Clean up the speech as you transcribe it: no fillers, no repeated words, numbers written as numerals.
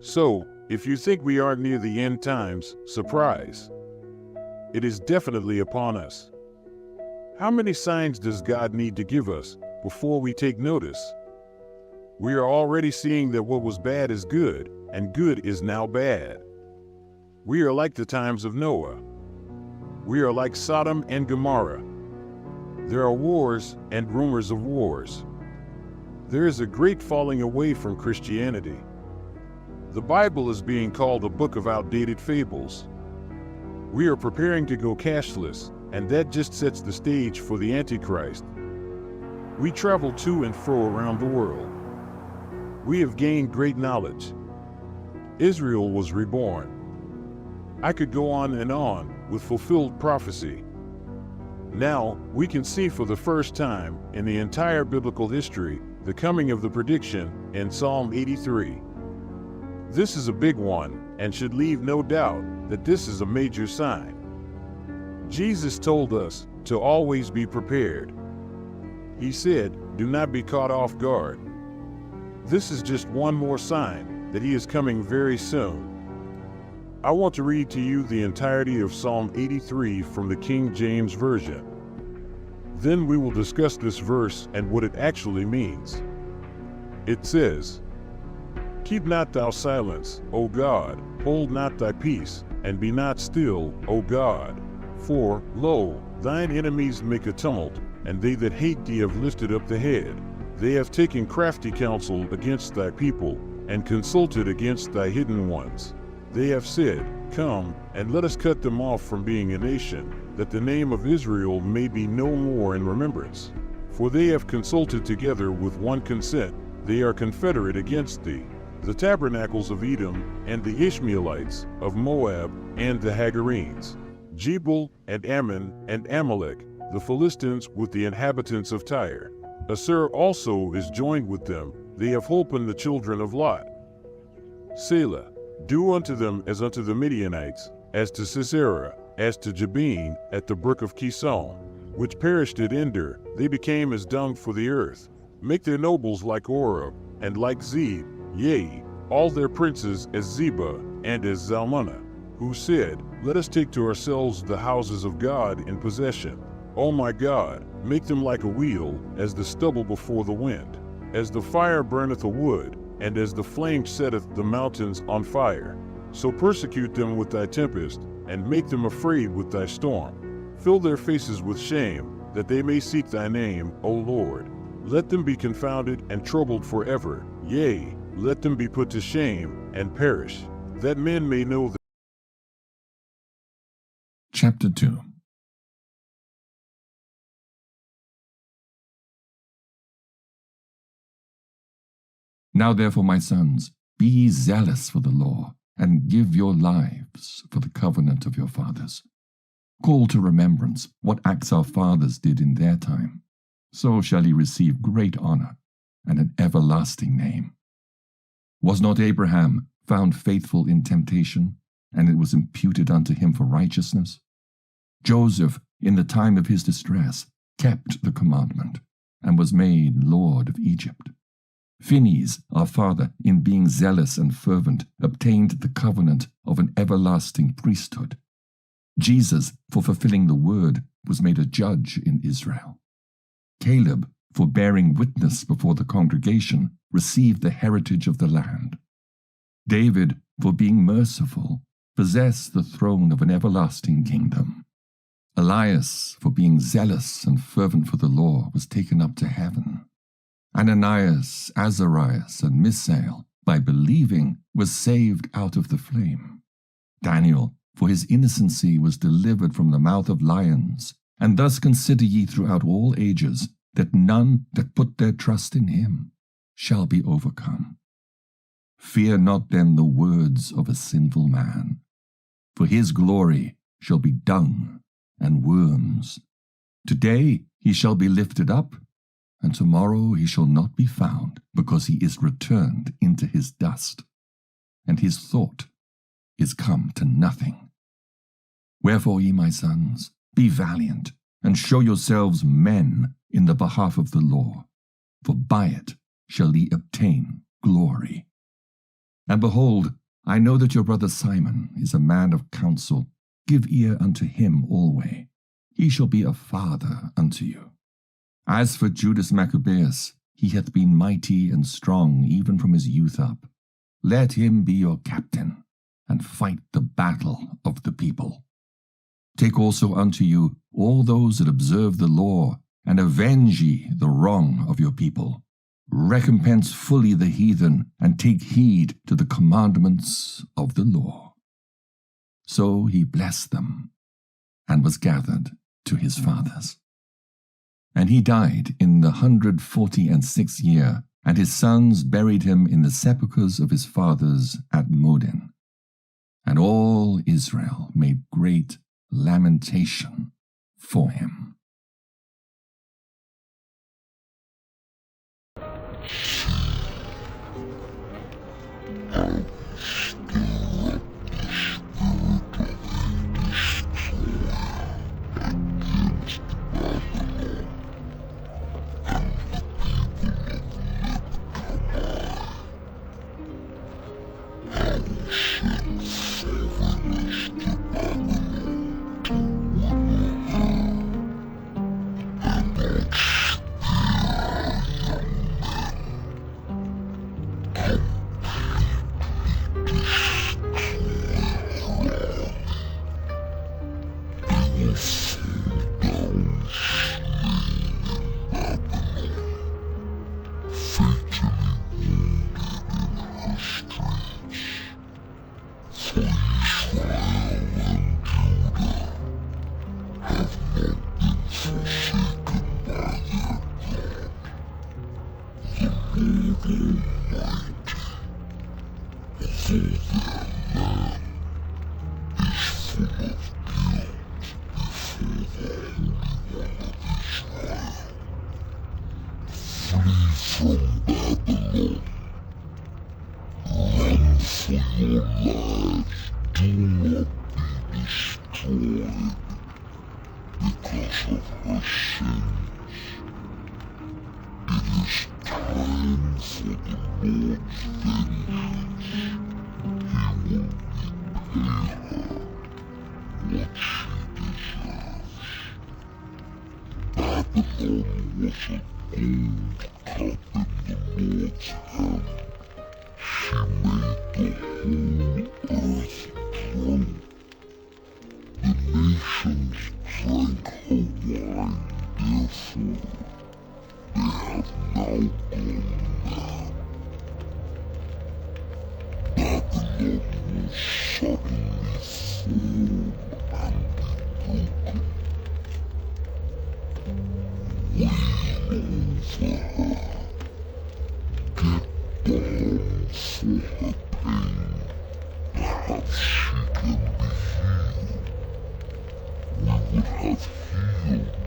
So, if you think we aren't near the end times, surprise. It is definitely upon us. How many signs does God need to give us before we take notice? We are already seeing that what was bad is good, and good is now bad. We are like the times of Noah. We are like Sodom and Gomorrah. There are wars and rumors of wars. There is a great falling away from Christianity. The Bible is being called a book of outdated fables. We are preparing to go cashless, and that just sets the stage for the Antichrist. We travel to and fro around the world. We have gained great knowledge. Israel was reborn. I could go on and on with fulfilled prophecy. Now, we can see for the first time in the entire biblical history the coming of the prediction in Psalm 83. This is a big one and should leave no doubt that this is a major sign. Jesus told us to always be prepared. He said, "Do not be caught off guard." This is just one more sign that he is coming very soon. I want to read to you the entirety of Psalm 83 from the King James Version. Then we will discuss this verse and what it actually means. It says, "Keep not thou silence, O God, hold not thy peace, and be not still, O God. For, lo, thine enemies make a tumult, and they that hate thee have lifted up the head. They have taken crafty counsel against thy people, and consulted against thy hidden ones. They have said, Come, and let us cut them off from being a nation, that the name of Israel may be no more in remembrance. For they have consulted together with one consent, they are confederate against thee. The tabernacles of Edom, and the Ishmaelites, of Moab, and the Hagarenes, Jebel, and Ammon, and Amalek, the Philistines with the inhabitants of Tyre. Assur also is joined with them, they have holpen the children of Lot. Selah. Do unto them as unto the Midianites, as to Sisera, as to Jabin, at the brook of Kison, which perished at Ender, they became as dung for the earth. Make their nobles like Oreb, and like Zeb, yea, all their princes as Zebah, and as Zalmunna, who said, Let us take to ourselves the houses of God in possession. O my God, make them like a wheel, as the stubble before the wind, as the fire burneth a wood, and as the flame setteth the mountains on fire. So persecute them with thy tempest, and make them afraid with thy storm. Fill their faces with shame, that they may seek thy name, O Lord. Let them be confounded and troubled forever, yea, let them be put to shame and perish, that men may know that. Chapter 2. Now therefore, my sons, be ye zealous for the law, and give your lives for the covenant of your fathers. Call to remembrance what acts our fathers did in their time. So shall ye receive great honor and an everlasting name. Was not Abraham found faithful in temptation, and it was imputed unto him for righteousness? Joseph, in the time of his distress, kept the commandment, and was made Lord of Egypt. Phinehas, our father, in being zealous and fervent, obtained the covenant of an everlasting priesthood. Jesus, for fulfilling the word, was made a judge in Israel. Caleb, for bearing witness before the congregation, received the heritage of the land. David, for being merciful, possessed the throne of an everlasting kingdom. Elias, for being zealous and fervent for the law, was taken up to heaven. Ananias, Azarias, and Misael, by believing, was saved out of the flame. Daniel, for his innocency, was delivered from the mouth of lions. And thus consider ye throughout all ages, that none that put their trust in him shall be overcome. Fear not then the words of a sinful man, for his glory shall be dung and worms. Today he shall be lifted up, and tomorrow he shall not be found, because he is returned into his dust, and his thought is come to nothing. Wherefore, ye my sons, be valiant, and show yourselves men in the behalf of the law, for by it shall ye obtain glory. And behold, I know that your brother Simon is a man of counsel. Give ear unto him alway. He shall be a father unto you. As for Judas Maccabeus, he hath been mighty and strong even from his youth up. Let him be your captain, and fight the battle of the people. Take also unto you all those that observe the law, and avenge ye the wrong of your people. Recompense fully the heathen, and take heed to the commandments of the law. So he blessed them, and was gathered to his fathers. And he died in the 146th year, and his sons buried him in the sepulchres of his fathers at Modin. And all Israel made great lamentation for him. Have healed